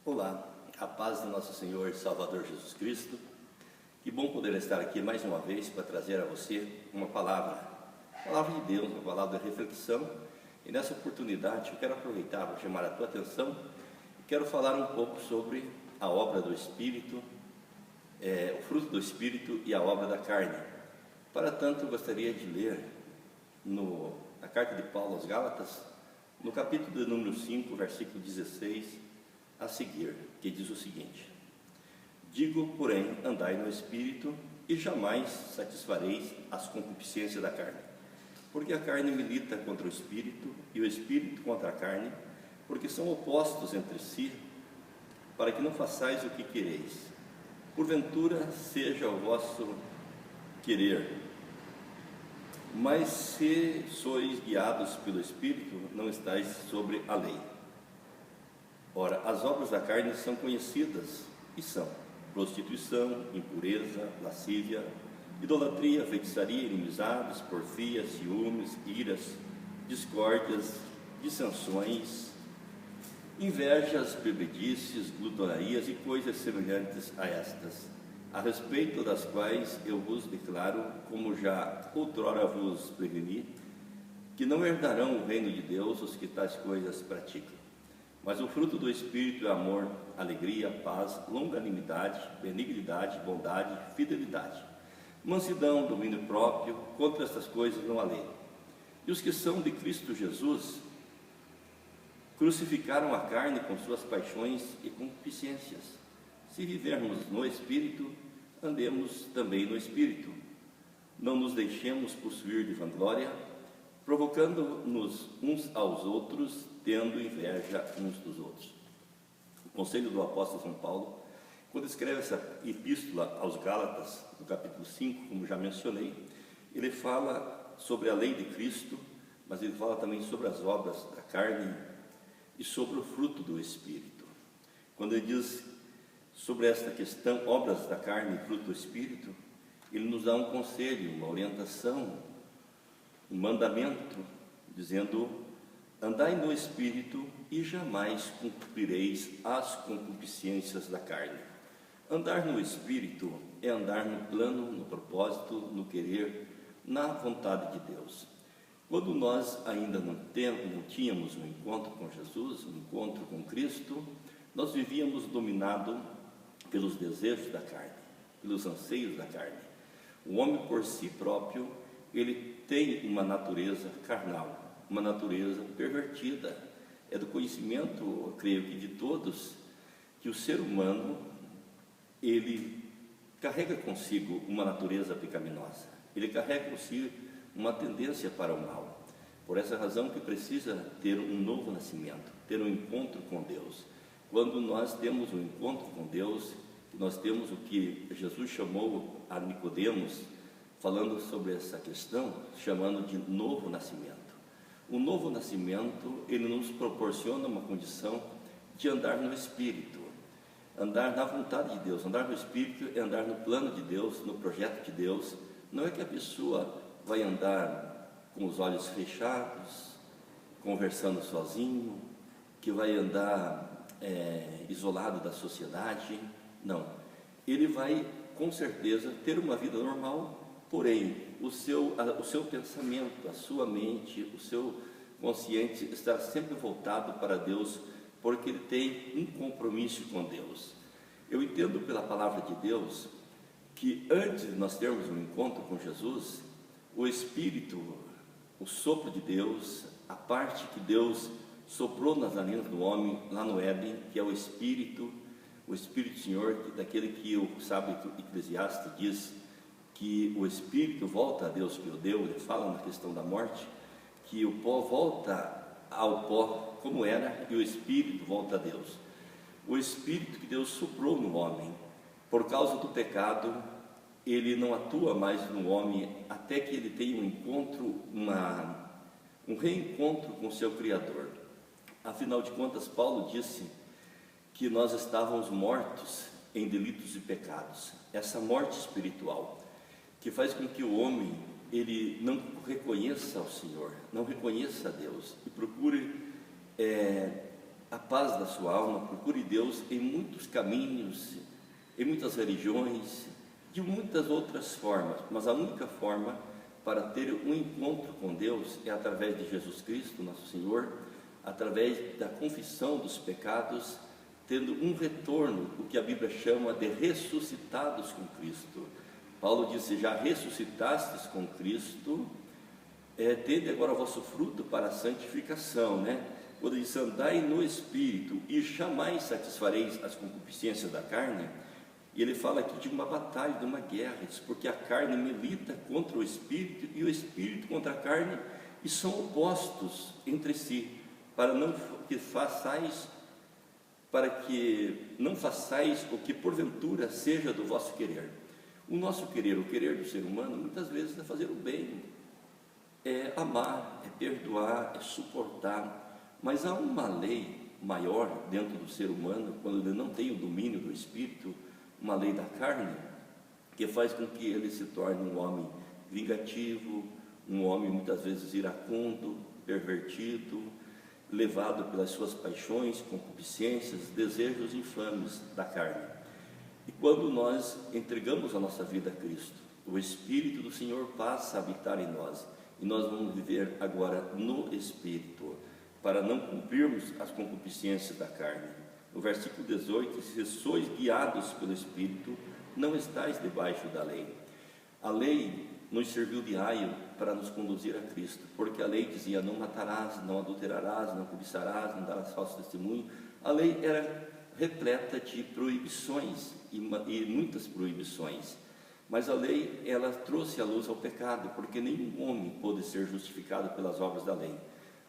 Olá, a paz do nosso Senhor e Salvador Jesus Cristo. Que bom poder estar aqui mais uma vez para trazer a você uma palavra de Deus, uma palavra de reflexão. E nessa oportunidade eu quero aproveitar para chamar a tua atenção e quero falar um pouco sobre a obra do Espírito, o fruto do Espírito e a obra da carne. Para tanto, eu gostaria de ler na carta de Paulo aos Gálatas, no capítulo de número 5, versículo 16, a seguir, que diz o seguinte: digo, porém, andai no Espírito, e jamais satisfareis as concupiscências da carne. Porque a carne milita contra o Espírito, e o Espírito contra a carne, porque são opostos entre si, para que não façais o que quereis. Porventura seja o vosso querer. Mas se sois guiados pelo Espírito, não estáis sobre a lei. Ora, as obras da carne são conhecidas, e são prostituição, impureza, lascívia, idolatria, feitiçaria, inimizades, porfias, ciúmes, iras, discórdias, dissensões, invejas, bebedices, glutonarias e coisas semelhantes a estas, a respeito das quais eu vos declaro, como já outrora vos preveni, que não herdarão o reino de Deus os que tais coisas praticam. Mas o fruto do Espírito é amor, alegria, paz, longanimidade, benignidade, bondade, fidelidade, mansidão, domínio próprio. Contra estas coisas não há lei. E os que são de Cristo Jesus crucificaram a carne com suas paixões e concupiscências. Se vivermos no Espírito, andemos também no Espírito. Não nos deixemos possuir de vanglória, provocando-nos uns aos outros, tendo inveja uns dos outros. O conselho do apóstolo São Paulo, quando escreve essa epístola aos Gálatas, no capítulo 5, como já mencionei, ele fala sobre a lei de Cristo, mas ele fala também sobre as obras da carne e sobre o fruto do Espírito. Quando ele diz sobre esta questão, obras da carne e fruto do Espírito, ele nos dá um conselho, uma orientação, um mandamento, dizendo: andai no Espírito e jamais cumprireis as concupiscências da carne. Andar no Espírito é andar no plano, no propósito, no querer, na vontade de Deus. Quando nós ainda não tínhamos um encontro com Jesus, um encontro com Cristo, nós vivíamos dominados pelos desejos da carne, pelos anseios da carne. O homem por si próprio, ele tem uma natureza carnal, uma natureza pervertida. É do conhecimento, eu creio que de todos, que o ser humano, ele carrega consigo uma natureza pecaminosa, ele carrega consigo uma tendência para o mal. Por essa razão que precisa ter um novo nascimento, ter um encontro com Deus. Quando nós temos um encontro com Deus, nós temos o que Jesus chamou a Nicodemos, falando sobre essa questão, chamando de novo nascimento. O novo nascimento, ele nos proporciona uma condição de andar no Espírito, andar na vontade de Deus. Andar no Espírito é andar no plano de Deus, no projeto de Deus. Não é que a pessoa vai andar com os olhos fechados, conversando sozinho, que vai andar isolado da sociedade. Não, ele vai com certeza ter uma vida normal, porém o seu pensamento, a sua mente, o seu consciente está sempre voltado para Deus, porque ele tem um compromisso com Deus. Eu entendo pela palavra de Deus que antes de nós termos um encontro com Jesus, o Espírito, o sopro de Deus, a parte que Deus soprou nas narinas do homem lá no Éden, que é o Espírito do Senhor, daquele que o sábio Eclesiastes diz que o Espírito volta a Deus que o deu. Ele fala na questão da morte, que o pó volta ao pó como era, e o Espírito volta a Deus. O Espírito que Deus soprou no homem, por causa do pecado, ele não atua mais no homem, até que ele tenha um encontro, um reencontro com o seu Criador. Afinal de contas, Paulo disse que nós estávamos mortos em delitos e pecados. Essa morte espiritual, que faz com que o homem, ele não reconheça o Senhor, não reconheça a Deus, e procure a paz da sua alma, procure Deus em muitos caminhos, em muitas religiões, de muitas outras formas, mas a única forma para ter um encontro com Deus é através de Jesus Cristo, nosso Senhor, através da confissão dos pecados, tendo um retorno, o que a Bíblia chama de ressuscitados com Cristo. Paulo disse: já ressuscitastes com Cristo, tende agora o vosso fruto para a santificação, né? Quando diz: andai no Espírito e jamais satisfareis as concupiscências da carne, e ele fala aqui de uma batalha, de uma guerra, porque a carne milita contra o Espírito e o Espírito contra a carne, e são opostos entre si, para que não façais o que porventura seja do vosso querer. O nosso querer, o querer do ser humano, muitas vezes é fazer o bem, é amar, é perdoar, é suportar, mas há uma lei maior dentro do ser humano, quando ele não tem o domínio do Espírito, uma lei da carne, que faz com que ele se torne um homem vingativo, um homem muitas vezes iracundo, pervertido, levado pelas suas paixões, concupiscências, desejos infames da carne. E quando nós entregamos a nossa vida a Cristo, o Espírito do Senhor passa a habitar em nós, e nós vamos viver agora no Espírito, para não cumprirmos as concupiscências da carne. No versículo 18, se sois guiados pelo Espírito, não estáis debaixo da lei. A lei nos serviu de aio para nos conduzir a Cristo, porque a lei dizia: não matarás, não adulterarás, não cobiçarás, não darás falso testemunho. A lei era repleta de proibições, e muitas proibições, mas a lei, ela trouxe a luz ao pecado, porque nenhum homem pôde ser justificado pelas obras da lei,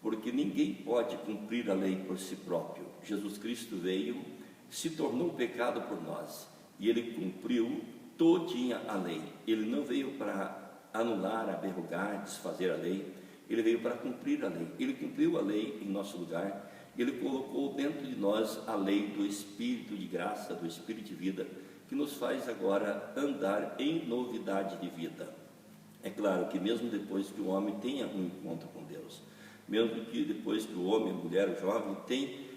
porque ninguém pode cumprir a lei por si próprio. Jesus Cristo veio, se tornou pecado por nós, e ele cumpriu todinha a lei. Ele não veio para anular, abrogar, desfazer a lei, ele veio para cumprir a lei. Ele cumpriu a lei em nosso lugar, ele colocou dentro de nós a lei do Espírito de graça, do Espírito de vida, que nos faz agora andar em novidade de vida. É claro que mesmo depois que o homem tenha um encontro com Deus, mesmo que depois que o homem, a mulher, o jovem tem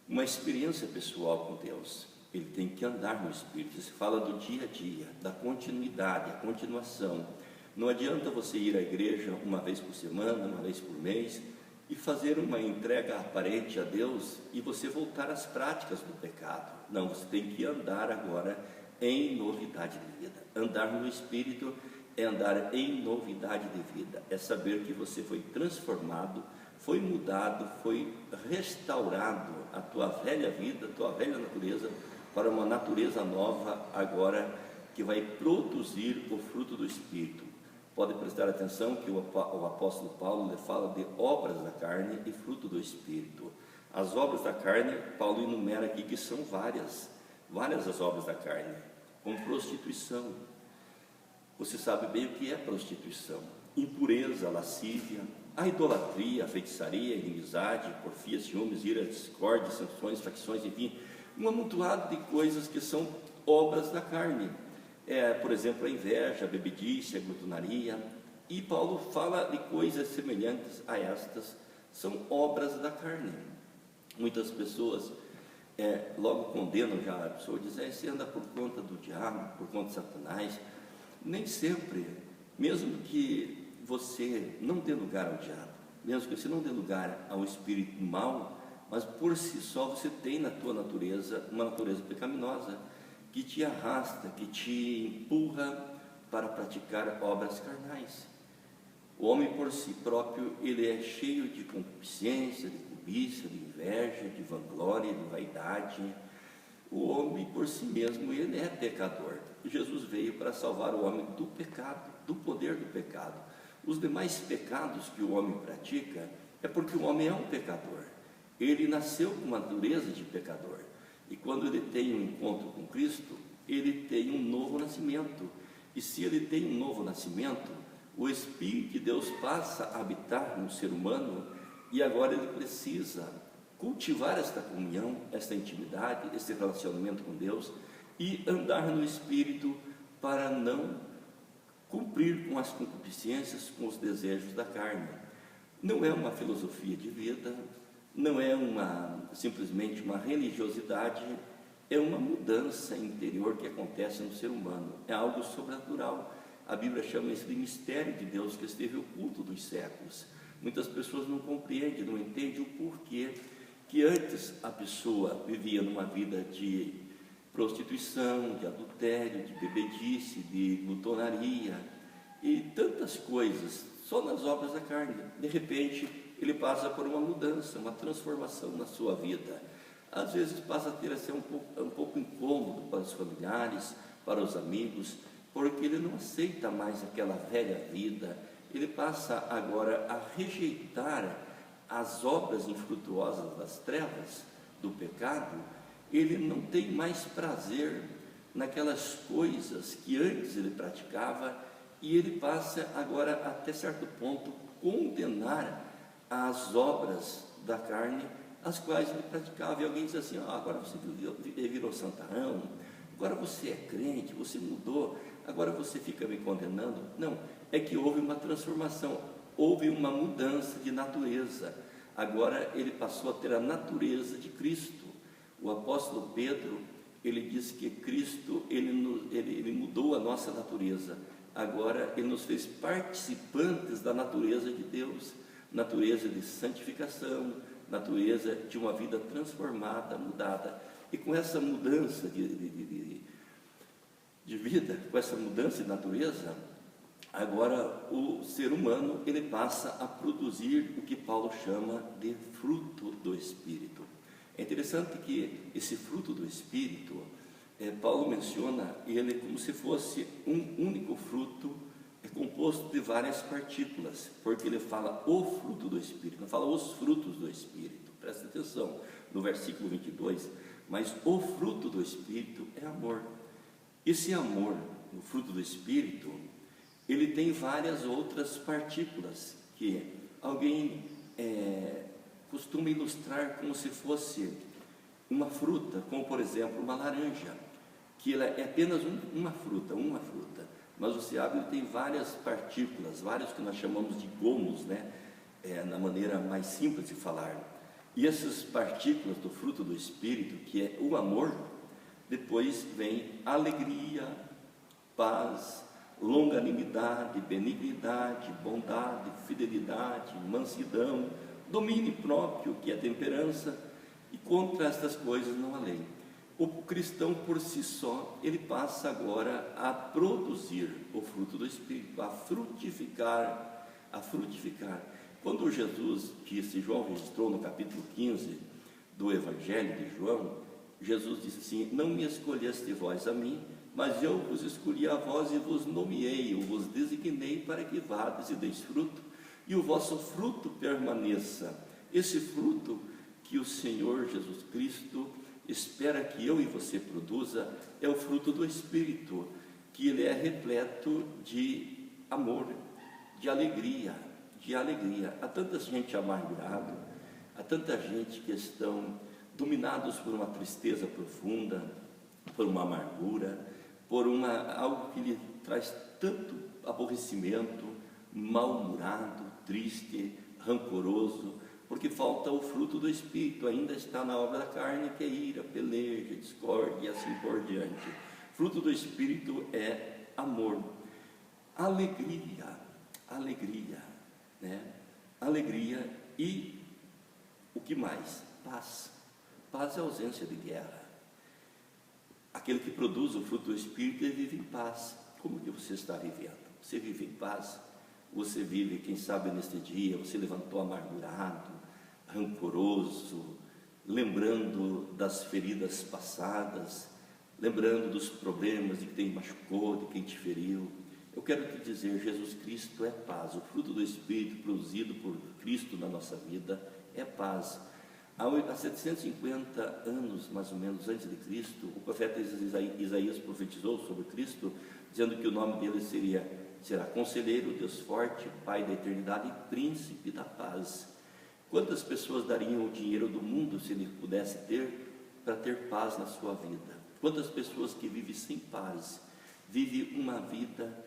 uma experiência pessoal com Deus, ele tem que andar no Espírito. Se fala do dia a dia, da continuidade, a continuação. Não adianta você ir à igreja uma vez por semana, uma vez por mês, e fazer uma entrega aparente a Deus e você voltar às práticas do pecado. Não, você tem que andar agora em novidade de vida. Andar no Espírito é andar em novidade de vida, é saber que você foi transformado, foi mudado, foi restaurado a tua velha vida, a tua velha natureza, para uma natureza nova agora, que vai produzir o fruto do Espírito. Pode prestar atenção que o apóstolo Paulo ele fala de obras da carne e fruto do Espírito. As obras da carne, Paulo enumera aqui que são várias as obras da carne, como prostituição. Você sabe bem o que é prostituição: impureza, lascívia, a idolatria, a feitiçaria, a inimizade, porfia, ciúmes, ira, discórdia, sanções, facções, enfim, um amontoado de coisas que são obras da carne. Por exemplo, a inveja, a bebedice, a glutonaria, e Paulo fala de coisas semelhantes a estas, são obras da carne. Muitas pessoas logo condenam já a pessoa, dizem: você anda por conta do diabo, por conta de Satanás. Nem sempre, mesmo que você não dê lugar ao diabo, mesmo que você não dê lugar ao espírito mau, mas por si só você tem na tua natureza uma natureza pecaminosa, que te arrasta, que te empurra para praticar obras carnais. O homem por si próprio, ele é cheio de concupiscência, de cobiça, de inveja, de vanglória, de vaidade. O homem por si mesmo, ele é pecador. Jesus veio para salvar o homem do pecado, do poder do pecado. Os demais pecados que o homem pratica é porque o homem é um pecador. Ele nasceu com uma natureza de pecador. E quando ele tem um encontro com Cristo, ele tem um novo nascimento. E se ele tem um novo nascimento, o Espírito de Deus passa a habitar no ser humano, e agora ele precisa cultivar esta comunhão, esta intimidade, esse relacionamento com Deus, e andar no Espírito para não cumprir com as concupiscências, com os desejos da carne. Não é uma filosofia de vida, não é simplesmente uma religiosidade, é uma mudança interior que acontece no ser humano, é algo sobrenatural. A Bíblia chama isso de mistério de Deus que esteve oculto dos séculos. Muitas pessoas não compreendem, não entendem o porquê que antes a pessoa vivia numa vida de prostituição, de adultério, de bebedice, de glutonaria e tantas coisas, só nas obras da carne. De repente, ele passa por uma mudança, uma transformação na sua vida. Às vezes passa a ter a ser um pouco incômodo para os familiares, para os amigos, porque ele não aceita mais aquela velha vida. Ele passa agora a rejeitar as obras infrutuosas das trevas, do pecado. Ele não tem mais prazer naquelas coisas que antes ele praticava, e ele passa agora, até certo ponto, condenar as obras da carne, as quais ele praticava. E alguém diz assim: agora você virou santarrão, agora você é crente, você mudou, agora você fica me condenando. Não, é que houve uma transformação, houve uma mudança de natureza. Agora ele passou a ter a natureza de Cristo. O apóstolo Pedro, ele diz que Cristo, ele mudou a nossa natureza. Agora ele nos fez participantes da natureza de Deus, natureza de santificação, natureza de uma vida transformada, mudada. E com essa mudança de vida, com essa mudança de natureza, agora o ser humano, ele passa a produzir o que Paulo chama de fruto do Espírito. É interessante que esse fruto do Espírito, Paulo menciona ele como se fosse um único fruto, composto de várias partículas, porque ele fala o fruto do Espírito, não fala os frutos do Espírito. Presta atenção no versículo 22, mas o fruto do Espírito é amor. Esse amor, o fruto do Espírito, ele tem várias outras partículas, que alguém costuma ilustrar como se fosse uma fruta, como por exemplo uma laranja, que ela é apenas uma fruta, mas você abre e tem várias partículas, vários que nós chamamos de gomos, né? Na maneira mais simples de falar. E essas partículas do fruto do Espírito, que é o amor, depois vem alegria, paz, longanimidade, benignidade, bondade, fidelidade, mansidão, domínio próprio, que é temperança, e contra estas coisas não há lei. O cristão por si só, ele passa agora a produzir o fruto do Espírito, a frutificar. Quando Jesus disse, João registrou no capítulo 15 do Evangelho de João, Jesus disse assim: não me escolheste vós a mim, mas eu vos escolhi a vós e vos nomeei, eu vos designei para que vades e deis fruto, e o vosso fruto permaneça. Esse fruto que o Senhor Jesus Cristo espera que eu e você produza é o fruto do Espírito, que ele é repleto de amor, de alegria. Há tanta gente amargurada, há tanta gente que estão dominados por uma tristeza profunda, por uma amargura, por algo que lhe traz tanto aborrecimento, mal-humorado, triste, rancoroso, porque falta o fruto do Espírito, ainda está na obra da carne, que é ira, peleja, discórdia e assim por diante. Fruto do Espírito é amor, alegria, né? Alegria e o que mais? Paz. Paz é ausência de guerra. Aquele que produz o fruto do Espírito, ele vive em paz. Como que você está vivendo? Você vive em paz? Você vive, quem sabe neste dia, você levantou amargurado, rancoroso, lembrando das feridas passadas, lembrando dos problemas de quem machucou, de quem te feriu. Eu quero te dizer, Jesus Cristo é paz. O fruto do Espírito produzido por Cristo na nossa vida é paz. Há 750 anos, mais ou menos, antes de Cristo, o profeta Isaías profetizou sobre Cristo, dizendo que o nome dele será Conselheiro, Deus Forte, Pai da Eternidade e Príncipe da Paz. Quantas pessoas dariam o dinheiro do mundo se ele pudesse ter, para ter paz na sua vida? Quantas pessoas que vivem sem paz, vivem uma vida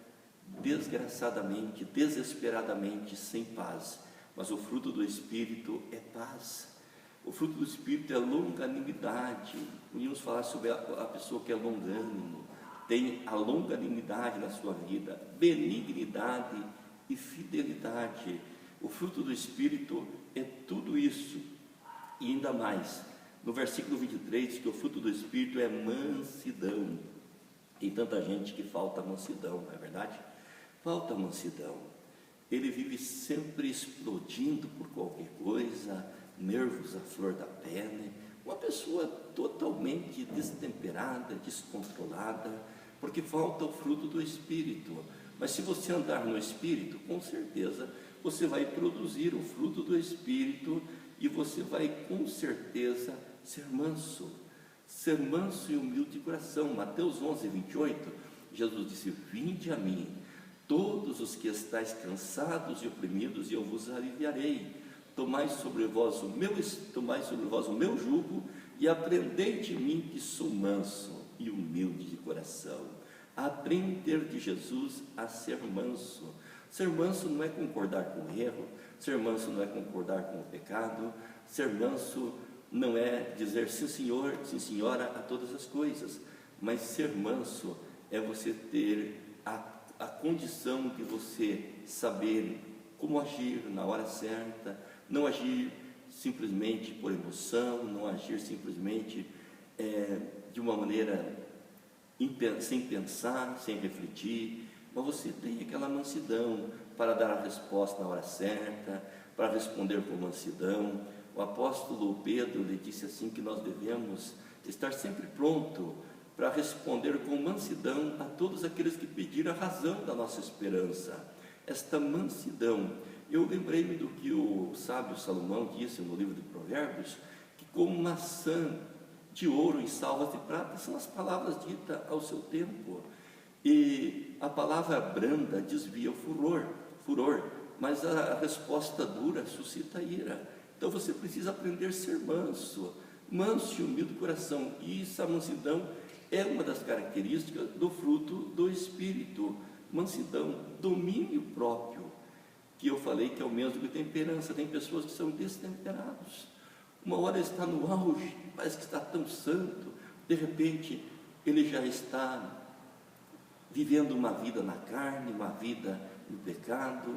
desgraçadamente, desesperadamente sem paz, mas o fruto do Espírito é paz. O fruto do Espírito é longanimidade. Podíamos falar sobre a pessoa que é longânimo, tem a longanimidade na sua vida, benignidade e fidelidade. O fruto do Espírito é tudo isso e ainda mais. No versículo 23 diz que o fruto do Espírito é mansidão. Tem tanta gente que falta mansidão, não é verdade? Falta mansidão. Ele vive sempre explodindo por qualquer coisa, nervos à flor da pele, uma pessoa totalmente destemperada, descontrolada, porque falta o fruto do Espírito. Mas se você andar no Espírito, com certeza você vai produzir o fruto do Espírito e você vai com certeza ser manso e humilde de coração. Mateus 11, 28, Jesus disse: vinde a mim, todos os que estáis cansados e oprimidos, e eu vos aliviarei. Tomai sobre vós o meu jugo, e aprendei de mim, que sou manso e humilde de coração. Aprender de Jesus a ser manso. Ser manso não é concordar com o erro, ser manso não é concordar com o pecado, ser manso não é dizer sim senhor, sim senhora a todas as coisas, mas ser manso é você ter a condição de você saber como agir na hora certa, não agir simplesmente por emoção, não agir simplesmente de uma maneira sem pensar, sem refletir, mas você tem aquela mansidão para dar a resposta na hora certa, para responder com mansidão. O apóstolo Pedro lhe disse assim, que nós devemos estar sempre pronto para responder com mansidão a todos aqueles que pediram a razão da nossa esperança. Esta mansidão, eu lembrei-me do que o sábio Salomão disse no livro de Provérbios, que como maçã de ouro em salvas de prata são as palavras ditas ao seu tempo. E a palavra branda desvia o furor, mas a resposta dura suscita ira. Então você precisa aprender a ser manso e humilde de coração. E essa mansidão é uma das características do fruto do Espírito. Mansidão, domínio próprio, que eu falei que é o mesmo que temperança. Tem pessoas que são destemperados. Uma hora está no auge, parece que está tão santo, de repente ele já está vivendo uma vida na carne, uma vida no pecado.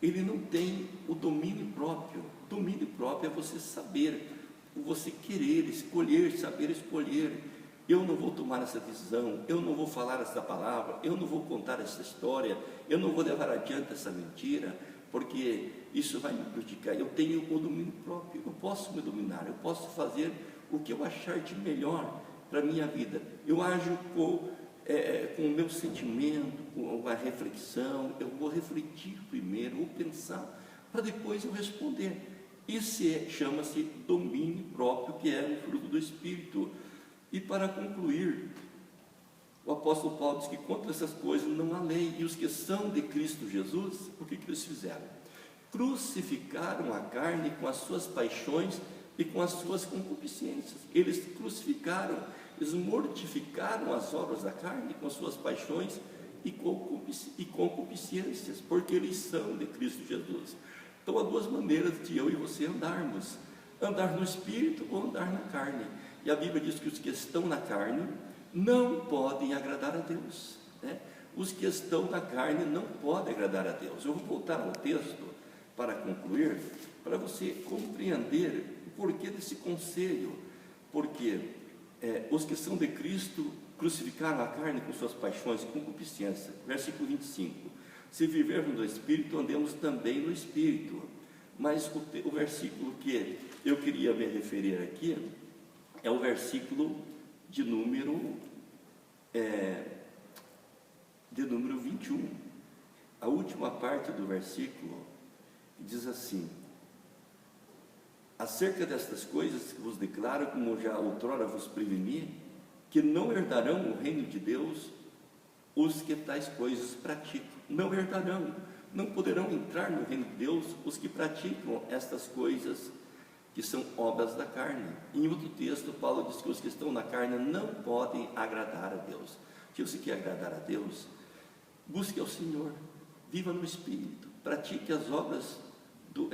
Ele não tem o domínio próprio. Domínio próprio é você saber, você querer, escolher, saber escolher. Eu não vou tomar essa decisão, eu não vou falar essa palavra, eu não vou contar essa história, eu não vou levar adiante essa mentira, porque isso vai me prejudicar. Eu tenho o domínio próprio, eu posso me dominar, eu posso fazer o que eu achar de melhor para a minha vida. Eu ajo com o meu sentimento, com a reflexão. Eu vou refletir primeiro, vou pensar, para depois eu responder. Isso chama-se domínio próprio, que é o fruto do Espírito. E para concluir, o apóstolo Paulo diz que contra essas coisas não há lei. E os que são de Cristo Jesus, o que eles fizeram? Crucificaram a carne com as suas paixões e com as suas concupiscências. Eles crucificaram, eles mortificaram as obras da carne com as suas paixões e concupiscências, porque eles são de Cristo Jesus. Então há duas maneiras de eu e você andarmos: andar no Espírito ou andar na carne. E a Bíblia diz que os que estão na carne não podem agradar a Deus, né? Os que estão na carne não podem agradar a Deus. Eu vou voltar ao texto para concluir, para você compreender o porquê desse conselho. Porque os que são de Cristo crucificaram a carne com suas paixões e concupiscência. Versículo 25: se vivermos no Espírito, andemos também no Espírito. Mas o versículo que eu queria me referir aqui é o versículo de número 21. A última parte do versículo diz assim: acerca destas coisas vos declaro, como já outrora vos preveni, que não herdarão o reino de Deus os que tais coisas praticam. Não herdarão, não poderão entrar no reino de Deus os que praticam estas coisas que são obras da carne. Em outro texto, Paulo diz que os que estão na carne não podem agradar a Deus. Se você quer agradar a Deus, busque ao Senhor, viva no Espírito, pratique as obras do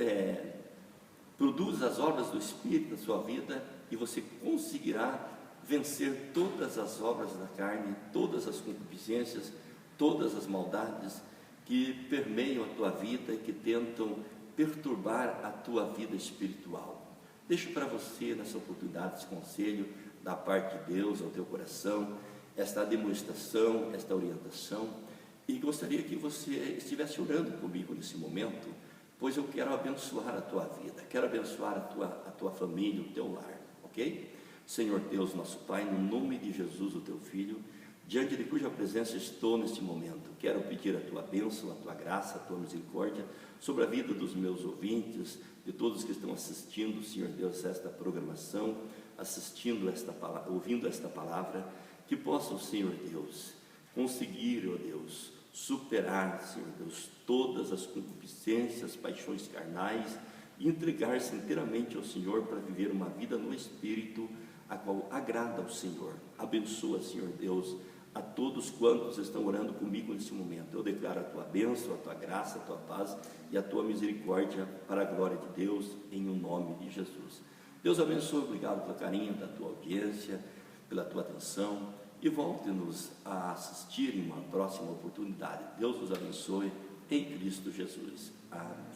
Produza as obras do Espírito na sua vida e você conseguirá vencer todas as obras da carne, todas as concupiscências, todas as maldades que permeiam a tua vida e que tentam perturbar a tua vida espiritual. Deixo para você, nessa oportunidade, esse conselho da parte de Deus ao teu coração, esta demonstração, esta orientação, e gostaria que você estivesse orando comigo nesse momento, pois eu quero abençoar a tua vida, quero abençoar a tua família, o teu lar, ok? Senhor Deus, nosso Pai, no nome de Jesus, o teu Filho, diante de cuja presença estou neste momento, quero pedir a tua bênção, a tua graça, a tua misericórdia sobre a vida dos meus ouvintes, de todos que estão assistindo, Senhor Deus, esta programação, assistindo ouvindo esta palavra, que possam, Senhor Deus, conseguir, ó Deus, superar, Senhor Deus, todas as concupiscências, paixões carnais e entregar-se inteiramente ao Senhor para viver uma vida no Espírito, a qual agrada ao Senhor. Abençoa, Senhor Deus, a todos quantos estão orando comigo nesse momento. Eu declaro a tua bênção, a tua graça, a tua paz e a tua misericórdia para a glória de Deus, em o nome de Jesus. Deus abençoe, obrigado pelo carinho da tua audiência, pela tua atenção, e volte-nos a assistir em uma próxima oportunidade. Deus nos abençoe em Cristo Jesus. Amém.